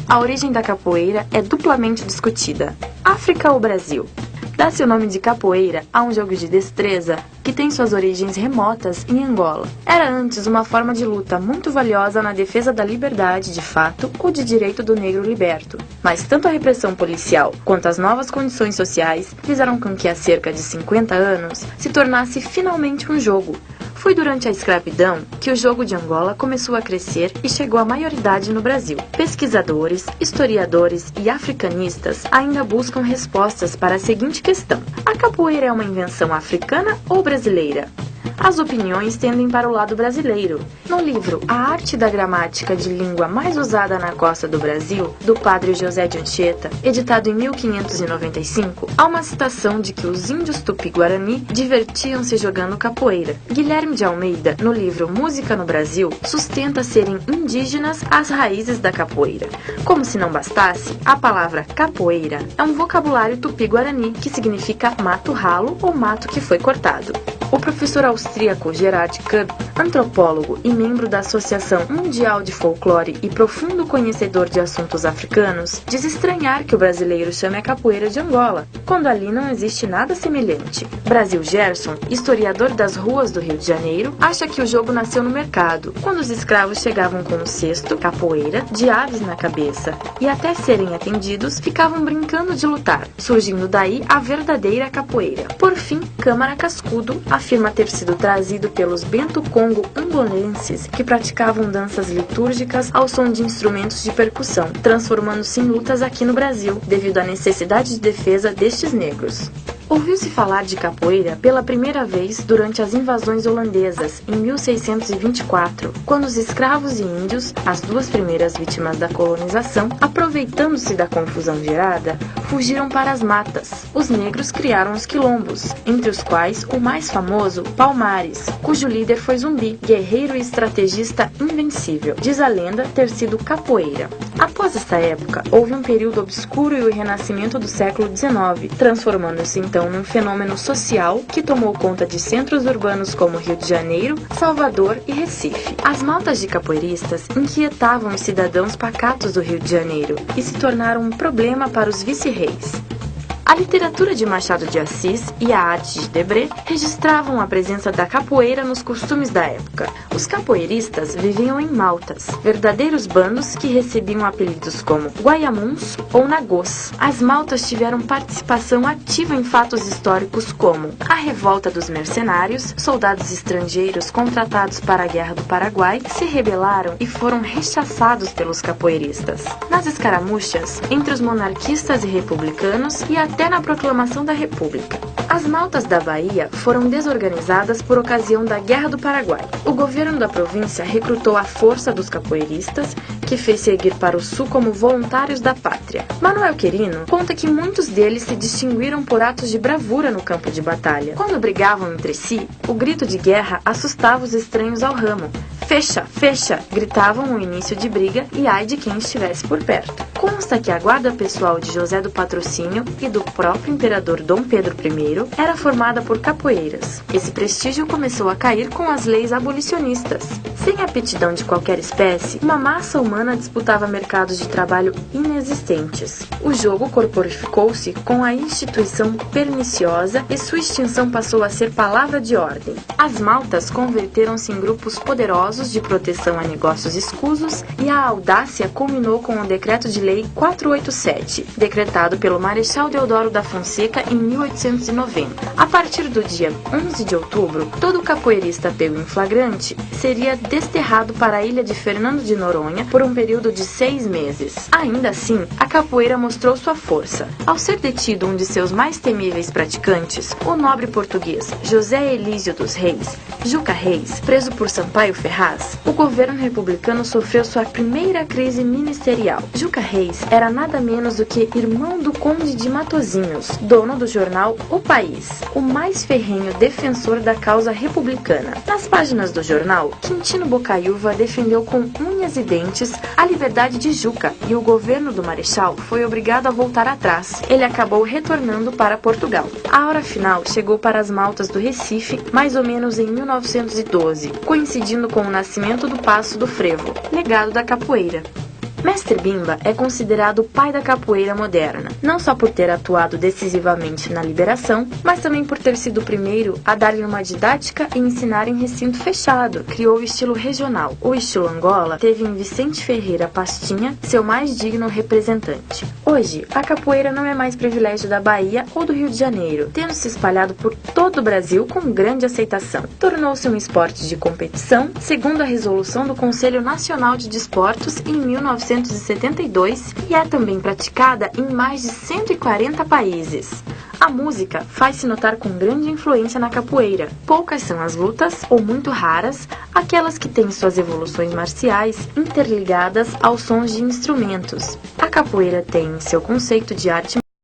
A origem da capoeira é duplamente discutida. África ou Brasil? Dá-se o nome de capoeira a um jogo de destreza que tem suas origens remotas em Angola. Era antes uma forma de luta muito valiosa na defesa da liberdade de fato ou de direito do negro liberto. Mas tanto a repressão policial quanto as novas condições sociais fizeram com que há cerca de 50 anos se tornasse finalmente um jogo. Foi durante a escravidão que o jogo de Angola começou a crescer e chegou à maioridade no Brasil. Pesquisadores, historiadores e africanistas ainda buscam respostas para a seguinte questão: a capoeira é uma invenção africana ou brasileira? As opiniões tendem para o lado brasileiro. No livro A Arte da Gramática de Língua Mais Usada na Costa do Brasil, do padre José de Anchieta, editado em 1595, há uma citação de que os índios tupi-guarani divertiam-se jogando capoeira. Guilherme de Almeida, no livro Música no Brasil, sustenta serem indígenas as raízes da capoeira. Como se não bastasse, a palavra capoeira é um vocabulário tupi-guarani que significa mato ralo ou mato que foi cortado. O professor austríaco Gerard Kubb, antropólogo e membro da Associação Mundial de Folclore e profundo conhecedor de assuntos africanos, diz estranhar que o brasileiro chame a capoeira de Angola, quando ali não existe nada semelhante. Brasil Gerson, historiador das ruas do Rio de Janeiro, acha que o jogo nasceu no mercado, quando os escravos chegavam com um cesto, capoeira, de aves na cabeça, e até serem atendidos, ficavam brincando de lutar, surgindo daí a verdadeira capoeira. Por fim, Câmara Cascudo afirma ter sido trazido pelos Bento-Congo angolenses que praticavam danças litúrgicas ao som de instrumentos de percussão, transformando-se em lutas aqui no Brasil, devido à necessidade de defesa destes negros. Ouviu-se falar de capoeira pela primeira vez durante as invasões holandesas, em 1624, quando os escravos e índios, as duas primeiras vítimas da colonização, aproveitando-se da confusão gerada, fugiram para as matas. Os negros criaram os quilombos, entre os quais o mais famoso, Palmares, cujo líder foi Zumbi, guerreiro e estrategista invencível. Diz a lenda ter sido capoeira. Após esta época, houve um período obscuro e o renascimento do século XIX, transformando-se então num fenômeno social que tomou conta de centros urbanos como Rio de Janeiro, Salvador e Recife. As maltas de capoeiristas inquietavam os cidadãos pacatos do Rio de Janeiro e se tornaram um problema para os vice-reis. A literatura de Machado de Assis e a arte de Debré registravam a presença da capoeira nos costumes da época. Os capoeiristas viviam em maltas, verdadeiros bandos que recebiam apelidos como guaiamuns ou nagôs. As maltas tiveram participação ativa em fatos históricos como a Revolta dos Mercenários, soldados estrangeiros contratados para a Guerra do Paraguai se rebelaram e foram rechaçados pelos capoeiristas. Nas escaramuchas, entre os monarquistas e republicanos e até na proclamação da República. As maltas da Bahia foram desorganizadas por ocasião da Guerra do Paraguai. O governo da província recrutou a força dos capoeiristas, que fez seguir para o sul como voluntários da pátria. Manuel Querino conta que muitos deles se distinguiram por atos de bravura no campo de batalha. Quando brigavam entre si, o grito de guerra assustava os estranhos ao ramo. Fecha, fecha, gritavam no início de briga e ai de quem estivesse por perto. Consta que a guarda pessoal de José do Patrocínio e do próprio imperador Dom Pedro I era formada por capoeiras. Esse prestígio começou a cair com as leis abolicionistas. Sem aptidão de qualquer espécie, uma massa humana disputava mercados de trabalho inexistentes. O jogo corporificou-se com a instituição perniciosa e sua extinção passou a ser palavra de ordem. As maltas converteram-se em grupos poderosos de proteção a negócios escusos e a audácia culminou com o Decreto de Lei 487, decretado pelo Marechal Deodoro da Fonseca em 1890. A partir do dia 11 de outubro, todo capoeirista pego em flagrante seria desterrado para a ilha de Fernando de Noronha por um período de 6 meses. Ainda assim, a capoeira mostrou sua força. Ao ser detido um de seus mais temíveis praticantes, o nobre português José Elísio dos Reis, Juca Reis, preso por Sampaio Ferraz, o governo republicano sofreu sua primeira crise ministerial. Juca Reis era nada menos do que irmão do conde de Matozinhos, dono do jornal O País, o mais ferrenho defensor da causa republicana. Nas páginas do jornal, Quintino Bocaiúva defendeu com unhas e dentes a liberdade de Juca e o governo do Marechal foi obrigado a voltar atrás. Ele acabou retornando para Portugal. A hora final chegou para as maltas do Recife, mais ou menos em 1912, coincidindo com o nascimento do Paço do Frevo, legado da capoeira. Mestre Bimba é considerado o pai da capoeira moderna, não só por ter atuado decisivamente na liberação, mas também por ter sido o primeiro a dar-lhe uma didática e ensinar em recinto fechado. Criou o estilo regional. O estilo Angola teve em Vicente Ferreira Pastinha seu mais digno representante. Hoje, a capoeira não é mais privilégio da Bahia ou do Rio de Janeiro, tendo se espalhado por todo o Brasil com grande aceitação. Tornou-se um esporte de competição, segundo a resolução do Conselho Nacional de Desportos em 1972, e é também praticada em mais de 140 países. A música faz-se notar com grande influência na capoeira. Poucas são as lutas, ou muito raras, aquelas que têm suas evoluções marciais interligadas aos sons de instrumentos. A capoeira tem seu conceito de arte